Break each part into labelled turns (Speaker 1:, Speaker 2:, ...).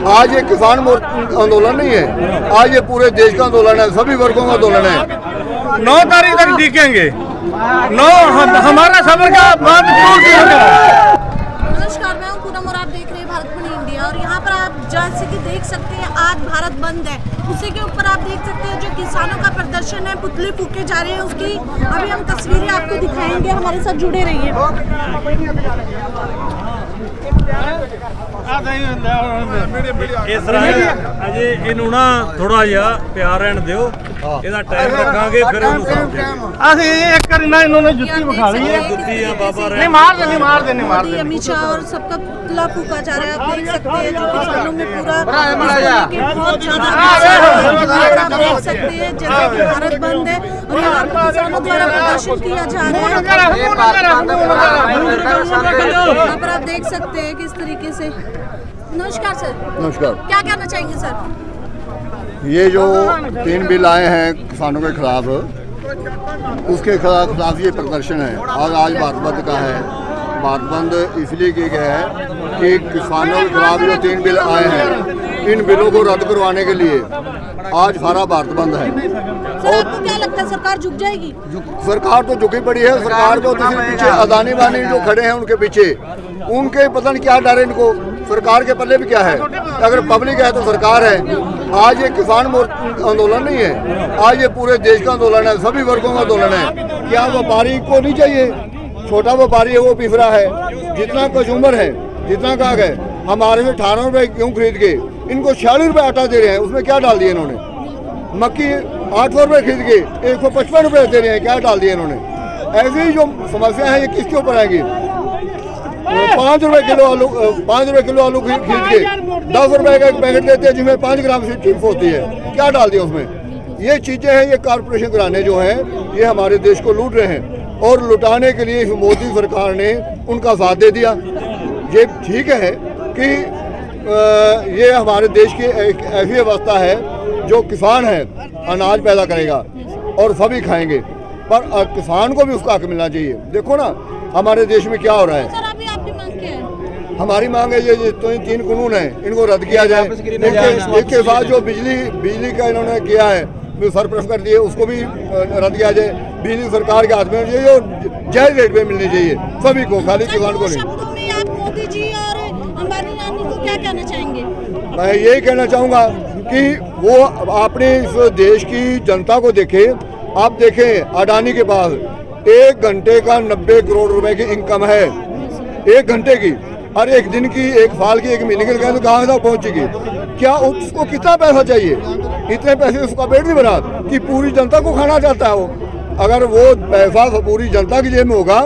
Speaker 1: आज ये किसान आंदोलन नहीं है, आज ये पूरे देश का आंदोलन है, सभी वर्गों का आंदोलन है।
Speaker 2: 9 तारीख तक टिकेंगे। 9 हमारा सफर का बाद टूट गया।
Speaker 3: नमस्कार, मैं हूं पूनम और आप देख रहे हैं भारत बनी इंडिया। और यहाँ पर आप जैसे कि देख सकते हैं आज भारत बंद है, उसी के ऊपर आप देख सकते हैं जो किसानों का प्रदर्शन है, पुतले फूके जा रहे हैं, उसकी अभी हम तस्वीरें आपको दिखाएंगे। हमारे साथ जुड़े रहिए।
Speaker 2: इस तरह अजे इनू ना थोड़ा जिहा प्यार रहन दिओ, ਇਹਦਾ ਟਾਈਮ ਰੱਖਾਂਗੇ ਫਿਰ ਉਹਨੂੰ ਸਮਝਾਂਗੇ। ਅਸੀਂ ਇੱਕ ਵਾਰ ਨਾ ਇਹਨਾਂ ਨੇ जूती ਵਿਖਾ ਲਈ है, जूती है बाबा नहीं मार दे।
Speaker 3: अमित शाह और सबका पुतला फूका जा रहा है। आप देख सकते हैं जो किसानों में पूरा बहुत ज्यादा आप देख सकते हैं जैसे कि भारत बंद है और यहाँ पर किसानों द्वारा प्रदर्शन किया जा रहा है। यहाँ पर आप देख सकते हैं किस तरीके से। नमस्कार सर।
Speaker 1: नमस्कार।
Speaker 3: क्या कहना चाहेंगे सर?
Speaker 1: ये जो 3 बिल आए हैं किसानों के खिलाफ, उसके खिलाफ ये प्रदर्शन है और आज भारत बंद का है। भारत बंद इसलिए किया गया है कि किसानों के खिलाफ जो 3 बिल आए हैं, इन बिलों को रद्द करवाने के लिए आज सारा भारत बंद है।
Speaker 3: सर आपको क्या लगता है सरकार झुक जाएगी?
Speaker 1: सरकार तो झुकी पड़ी है। सरकार को तो सिर्फ पीछे अदानी वानी जो खड़े हैं उनके पीछे, उनके पता नहीं क्या डर है इनको। सरकार के पल्ले भी क्या है? अगर पब्लिक है तो सरकार है। आज ये किसान आंदोलन नहीं है, आज ये पूरे देश का आंदोलन है, सभी वर्गों का आंदोलन है। क्या व्यापारी को नहीं चाहिए? छोटा व्यापारी है वो पिस रहा है, जितना कंज्यूमर है, जितना काग है, हमारे से 18 रुपए गेहूँ खरीद के इनको 46 रुपए आटा दे रहे हैं। उसमें क्या डाल दिया इन्होंने? मक्की 800 रुपए खरीद के 155 रुपए दे रहे हैं, क्या डाल दिया इन्होंने? ऐसी जो समस्या है ये किसके ऊपर आएगी? 5 रुपए किलो आलू, 5 रुपए किलो आलू खरीद के 10 रुपए का एक पैकेट देते हैं जिसमें 5 ग्राम से चिप्स होती है, क्या डाल दिया उसमें? ये चीजें हैं, ये कारपोरेशन घराने जो हैं ये हमारे देश को लूट रहे हैं और लुटाने के लिए मोदी सरकार ने उनका साथ दे दिया। ये ठीक है कि ये हमारे देश की एक ऐसी अवस्था है जो किसान है अनाज पैदा करेगा और सभी खाएंगे, पर किसान को भी उसका हक मिलना चाहिए। देखो ना हमारे देश में क्या हो रहा है।
Speaker 3: सर अभी आपकी मांग क्या है?
Speaker 1: हमारी मांग है ये तो 3 कानून है, इनको रद्द किया जाए। इसके साथ जो बिजली का इन्होंने किया है, सरप्लस कर दिए, उसको भी रद्द किया जाए। बिजली सरकार के हाथ में चाहिए और जायज रेट पे मिलनी चाहिए सभी को, खाली किसान को नहीं।
Speaker 3: शब्दों में आप मोदी जी और अंबानी रानी को क्या कहना चाहेंगे?
Speaker 1: मैं यही कहना चाहूँगा कि वो अपने इस देश की जनता को देखे। आप देखें अडानी के पास 1 घंटे का 90 करोड़ रुपए की इनकम है, 1 घंटे की, और 1 दिन की, 1 साल की, 1 महीने की तो कहाँ तक पहुँचेगी? क्या उसको कितना पैसा चाहिए? इतने पैसे उसका पेट नहीं भरा कि पूरी जनता को खाना चाहता है वो। अगर वो पैसा पूरी जनता की जेब में होगा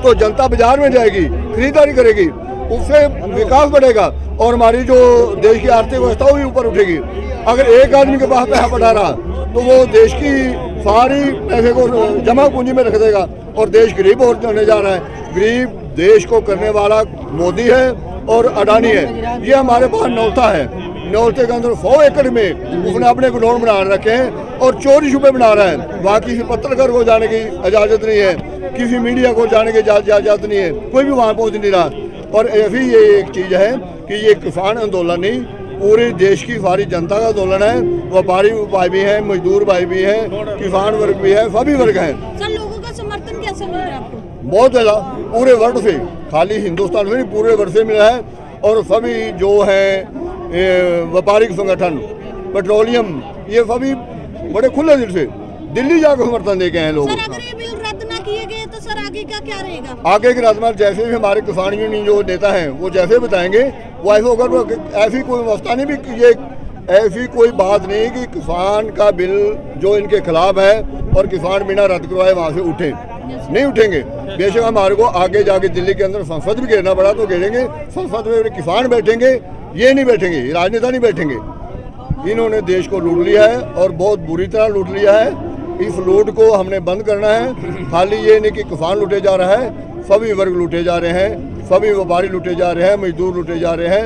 Speaker 1: तो जनता बाजार में जाएगी, खरीदारी करेगी, उससे विकास बढ़ेगा और हमारी जो देश की आर्थिक व्यवस्था वो भी ऊपर उठेगी। अगर एक आदमी के पास पैसा पड़ा रहा तो वो देश की सारी पैसे को जमा पूंजी में रख देगा और देश गरीब होने जा रहा है। गरीब देश को करने वाला मोदी है और अडानी है। ये हमारे पास नौता है, नौते के अंदर 100 एकड़ में उसने अपने गोडाउन बना रखे हैं और चोरी छुपे बना रहा है। वहाँ किसी पत्रकार को जाने की इजाज़त नहीं है, किसी मीडिया को जाने की इजाज़त नहीं है, कोई भी वहाँ पहुँच नहीं रहा। और ऐसी ये एक चीज़ है कि ये किसान आंदोलन नहीं, पूरे देश की सारी जनता का आंदोलन है। व्यापारी भाई भी हैं, मजदूर भाई भी हैं, किसान वर्ग भी है, सभी वर्ग हैं।
Speaker 3: सर लोगों का समर्थन कैसे मिल रहा है आपको?
Speaker 1: बहुत ज़्यादा, पूरे वर्ल्ड से, खाली हिंदुस्तान से नहीं पूरे वर्ल्ड से मिला है। और सभी जो है व्यापारिक संगठन, पेट्रोलियम, ये सभी बड़े खुले दिल से दिल्ली जाकर समर्थन दे के हैं लोग।
Speaker 3: सर अगर ये बिल रद्द ना किए गए तो सर आगे का क्या रहेगा?
Speaker 1: आगे की राजमार्ग जैसे भी हमारे किसान यूनियन जो नेता हैं वो जैसे बताएंगे वो ऐसे होकर। ऐसी कोई व्यवस्था नहीं भी, ये ऐसी कोई बात नहीं कि किसान का बिल जो इनके खिलाफ है और किसान बिना रद्द करवाए वहाँ से उठे, नहीं उठेंगे। बेशक हमारे को आगे जाके दिल्ली के अंदर संसद भी घेरना पड़ा तो घेरेंगे, संसद में किसान बैठेंगे, ये नहीं बैठेंगे, राजनेता नहीं बैठेंगे। इन्होंने देश को लूट लिया है और बहुत बुरी तरह लूट लिया है। इस लूट को हमने बंद करना है। खाली ये नहीं कि किसान लूटे जा रहा है, सभी वर्ग लूटे जा रहे हैं, सभी व्यापारी लूटे जा रहे हैं, मजदूर लूटे जा रहे हैं।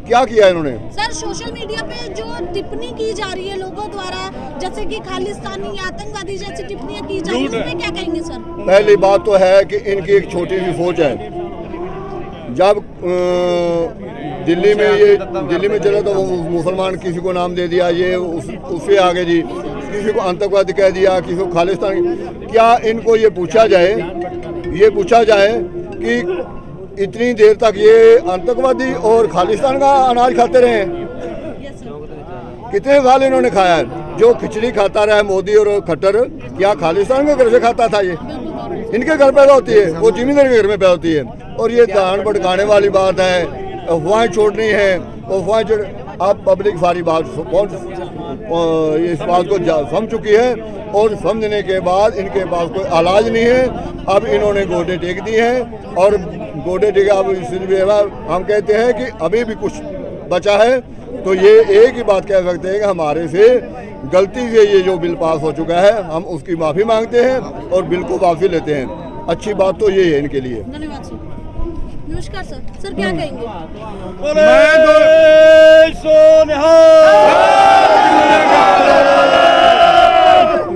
Speaker 1: क्या किया इन्होंने?
Speaker 3: सर सोशल मीडिया पे जो टिप्पणी की जा रही है लोगों द्वारा, जैसे कि खालिस्तानी, आतंकवादी जैसी टिप्पणियां की जा रही है, उसमें क्या कहेंगे सर?
Speaker 1: पहली बात तो है कि इनकी एक छोटी सी सोच है। जब दिल्ली में चला तो वो मुसलमान किसी को नाम दे दिया, ये उससे आगे जी किसी को आतंकवादी कह दिया, किसी को खालिस्तान। क्या इनको ये पूछा जाए कि इतनी देर तक ये आतंकवादी और खालिस्तान का अनाज खाते रहे? कितने साल इन्होंने खाया है? जो खिचड़ी खाता रहा है मोदी और खट्टर, क्या खालिस्तान के घर से खाता था? ये इनके घर पैदा होती है, वो जिम्मेदारी के घर में पैदा होती है। और ये दान भटकाने वाली बात है, अफवाहें छोड़नी है। अफवाहें छोड़, अब पब्लिक सारी बात इस बात को समझ चुकी है, और समझने के बाद इनके पास कोई इलाज नहीं है। अब इन्होंने गोडे टेक दिए हैं, और गोडे टेक अब इसलिए हम कहते हैं कि अभी भी कुछ बचा है। तो ये एक ही बात कह सकते हैं कि हमारे से गलती से ये जो बिल पास हो चुका है, हम उसकी माफ़ी मांगते हैं और बिल को वापसी लेते हैं। अच्छी बात तो ये है इनके लिए।
Speaker 3: धन्यवाद सर। नमस्कार सर, सर क्या कहेंगे?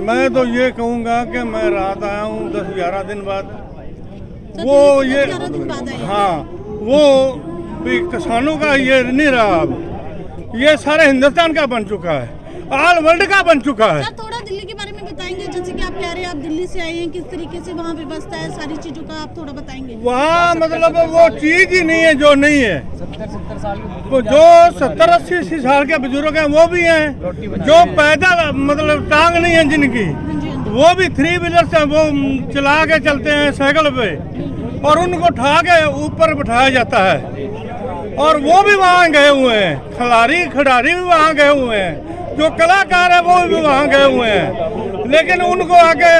Speaker 4: मैं तो ये कहूँगा कि मैं रात आया हूँ 10-11 दिन बाद। वो ये
Speaker 3: 11 दिन बाद आए।
Speaker 4: हाँ, वो भी किसानों का ये नहीं रहा, अब ये सारे हिंदुस्तान का बन चुका है, ऑल वर्ल्ड का बन चुका है।
Speaker 3: सर थोड़ा दिल्ली के बारे में बताएंगे, जैसे कि आप कह रहे हैं आप दिल्ली से आए हैं, किस तरीके से वहाँ व्यवस्था है, सारी चीजों का आप थोड़ा बताएंगे।
Speaker 4: वहाँ मतलब वो चीज ही नहीं है जो नहीं है।
Speaker 5: 70-70 साल
Speaker 4: तो जो 70-80 साल के बुजुर्ग हैं वो भी हैं, जो पैदल मतलब टांग नहीं है जिनकी, वो भी 3 व्हीलर से वो चला के चलते हैं साइकिल पे, और उनको उठा के ऊपर बिठाया जाता है। और वो भी वहाँ गए हुए हैं, खिलाड़ी भी वहाँ गए हुए हैं, जो कलाकार है वो भी वहाँ गए हुए हैं। लेकिन उनको आगे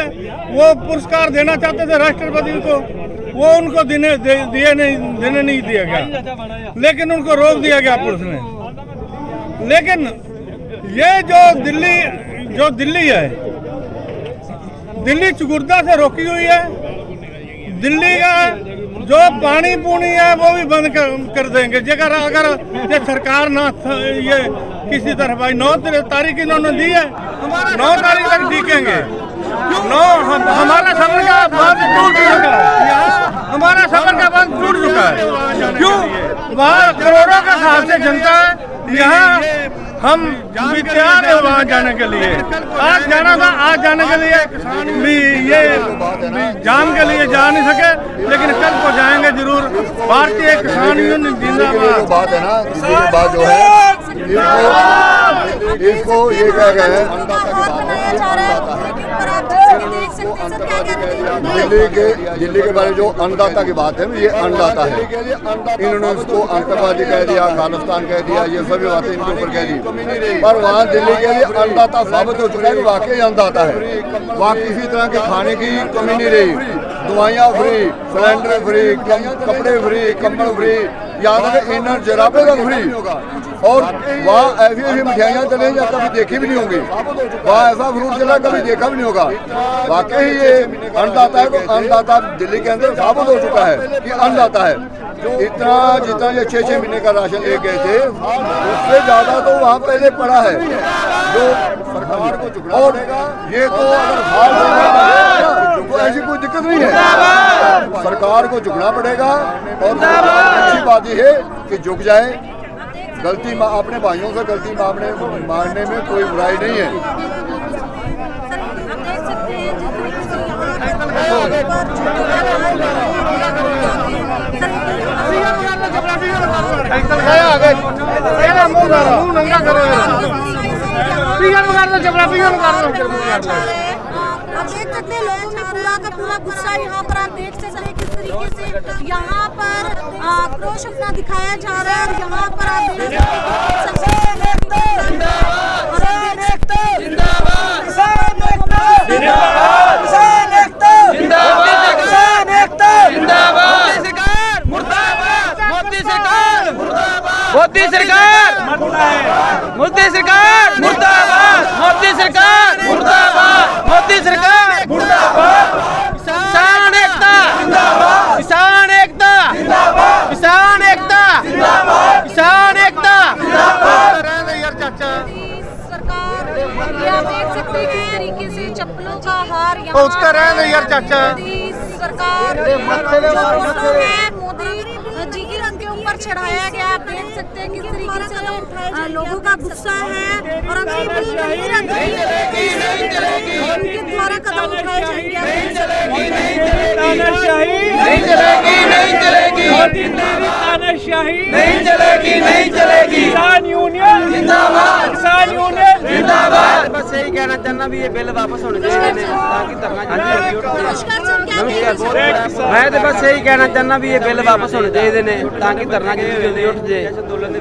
Speaker 4: वो पुरस्कार देना चाहते थे राष्ट्रपति को, वो उनको देने नहीं दिया गया, लेकिन उनको रोक दिया गया पुलिस ने। लेकिन ये जो दिल्ली है, दिल्ली चुगुर्दा से रोकी हुई है। दिल्ली का जो पानी पूनी है वो भी बंद कर देंगे अगर ये सरकार ना ये किसी तरह। भाई 9 तारीख इन्होंने दी है, 9 तारीख तक टिकेंगे। हमारा सफर का बांध टूट चुका है, हमारा सफर का बांध टूट चुका है। क्यों? वहाँ करोड़ों के हिसाब से जनता है, यहाँ हम भी तैयार है वहाँ जाने के लिए। आज जाना था, आज जाने के लिए भी ये जाम के लिए जा नहीं सके, लेकिन कल को जाएंगे जरूर। भारतीय किसान यूनियन जिंदाबाद।
Speaker 1: बात है ना, ये बात जो है इसको ये कह रहे हैं दिल्ली के बारे जो अन्नदाता की बात है, ये अन्नदाता है। इन्होंने उसको आतंकवादी कह दिया, खालिस्तान कह दिया, ये सभी बातें इनके ऊपर कह दी। पर वहाँ दिल्ली के लिए अन्नदाता साबित हो चुका है कि वाकई अन्नदाता है। वहाँ किसी तरह के खाने की कमी नहीं रही, दवाइयाँ फ्री, सिलेंडर फ्री, कपड़े फ्री, कंबल फ्री, यहाँ तक इनर जराबे का फ्री। और वहाँ ऐसी ऐसी मिठाइयाँ चले जो कभी देखी भी नहीं होंगी, वहाँ ऐसा फ्रूट चला कभी देखा भी नहीं होगा। वाकई ये अन्नदाता है। तो अन्नदाता दिल्ली के अंदर साबित हो चुका है कि अन्नदाता है। इतना जितना ये 6-6 महीने का राशन ले गए थे, उससे ज्यादा तो वहाँ पहले पड़ा है जो सरकार को चुकना। और ये तो अगर तो ऐसी कोई दिक्कत नहीं है, सरकार को झुकना पड़ेगा। और अच्छी बात यह है कि झुक जाए। गलती अपने भाइयों से गलती मारने में कोई बुराई नहीं है।
Speaker 3: आप देख सकते हैं लोगों में पूरा का पूरा गुस्सा यहाँ पर आप देख सकते हैं किस तरीके से यहाँ पर आक्रोश अपना दिखाया जा रहा है। यहाँ पर आप देख सकते
Speaker 5: मोदी सरकार मुर्दाबाद, मोदी सरकार मुर्दाबाद, मोदी सरकार मुर्दाबाद, मोदी सरकार मुर्दाबाद। किसान एकता जिंदाबाद, किसान एकता जिंदाबाद, किसान एकता जिंदाबाद, किसान एकता जिंदाबाद।
Speaker 3: सरकार ये आप देख सकते हैं किस तरीके से चप्पलों का हार यहाँ
Speaker 4: उसका रहने यार चाचा।
Speaker 3: सरकार जो है मोदी जी की पर चढ़ाया गया। आप देख सकते हैं किस तरीके से लोगों का गुस्सा है और अगर ये बिल नहीं रद्द उनके द्वारा कदम उठाए जाएंगे।
Speaker 5: तानाशाही नहीं चलेगी, नहीं चलेगी, तानाशाही नहीं चलेगी, नहीं चलेगी। किसान यूनियन जिंदाबाद, किसान यूनियन जिंदाबाद। बस यही कहना चाहना भी ये बिल वापस होने चाहिए ताकि धरना मैं तो बस यही कहना चाहना भी ये बिल वापस होने चाहिए ने ताकि धरना जल्दी उठ जाए।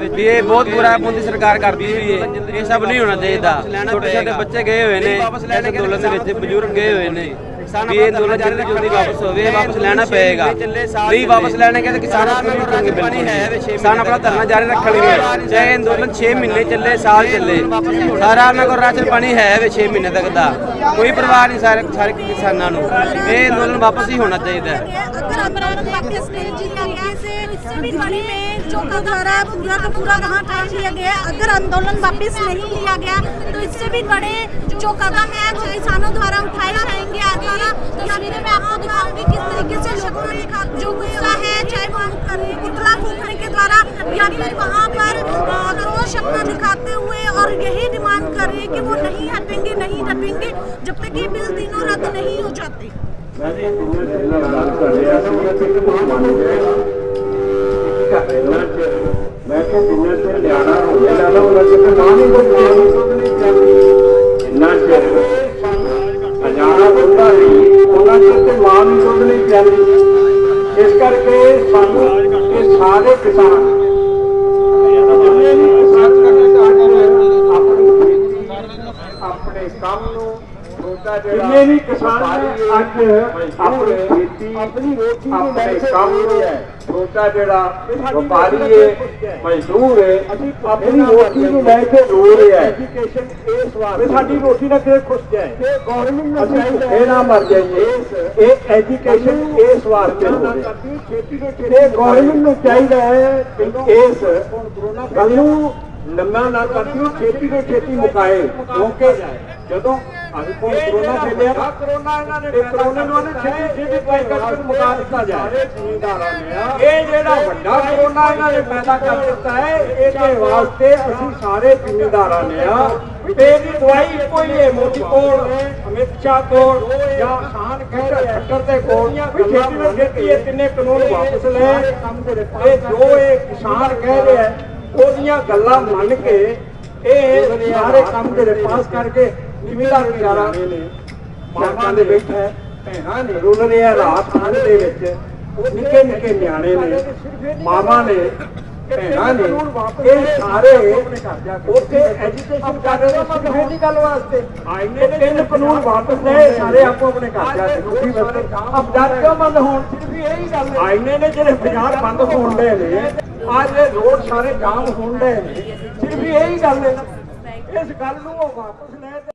Speaker 5: भी ये बहुत बुरा मोदी सरकार करती हुई है, ये सब नहीं होना चाहिए। छोटे छोटे बच्चे गए हुए ने इस अंदोलन के बजुर्ग गए हुए ने भी ये अंदोलन जल्दी जल्दी वापस हो वापस लेना पड़ेगा। नहीं वापस लेने के किसान किसान अपना धरना जारी रखेंगे चाहे अंदोलन 6 महीने चले साल चले सारा उन्होंने को राशन पानी है 6 महीने तक का कोई परवाह नहीं सारे सारे किसानों को। ये अंदोलन वापस ही होना चाहिए।
Speaker 3: पूरा का पूरा वहाँ टाइम लिया गया। अगर आंदोलन वापस नहीं लिया गया तो इससे भी बड़े जो कदम है किसानों द्वारा उठाए जाएंगे आगे। तस्वीरें मैं आपको दिखाऊंगी किस तरीके से लोगों में जो गुस्सा है चाहे वो पुतला फूंकने के द्वारा या फिर वहाँ पर रोष अपना दिखाते हुए और यही डिमांड कर रहे हैं कि वो नहीं हटेंगे, नहीं हटेंगे जब तक ये बिल तीनों रद्द नहीं हो जाते।
Speaker 6: मैं तो जिन्ना चेर लियाना हो गया उन्ना चेर मां नहीं जिन्ना चेर हजारा बंदा नहीं उन्ना चेर मां नहीं दुध नहीं पियाली। इस करके सानू ये सारे किसान अपने काम जिन्ने भी किसान अज अपनी खेती अपने काम छोटा जड़ा व्यापारी है मजदूर है अपनी रोटी को लैके रो रहा है। साडी रोटी ना किते खुश जाए गवर्नमेंट ना मर जाइए। एजुकेशन इस वास्ते गवर्नमेंट को चाहिए है इस गल लम्मा ना करती खेती को खेती मुकाए क्योंकि जो कोरोना चलिया कोरोना मुका दिता जाए। ये जेड़ा वड्डा कोरोना इन्होंने पैदा कर दिता है इसके वास्ते असीं सारे जिम्मेदार ने दवाई कोई है मोदी कोल अमित शाह कोल या खान खट्टर के कोल खेती में खेती ये तीने कानून वापस ले जो ये किसान कह रहे हैं ओदियां गल्लां मन के सारे काम पास करके जिम्मेदार बेचारा मामा ने बैठा है भैणा ने रुल रहा रात ठंड के निके निके न्याणे ने मामा ने भैणा ने ये सारे उत्थे एजुकेशन कर रहे सिर्फ गल वास्ते आईने 3 कानून वापस ले सारे आपको अपने घर जाके दुखी बस्ते अब डर क्यों बंद हो सिर्फ यही गल आईने ने जेडे बाजार बंद होने ने आज रोड सारे जाम होने ने सिर्फ यही गल है इस गल नूं वापस ले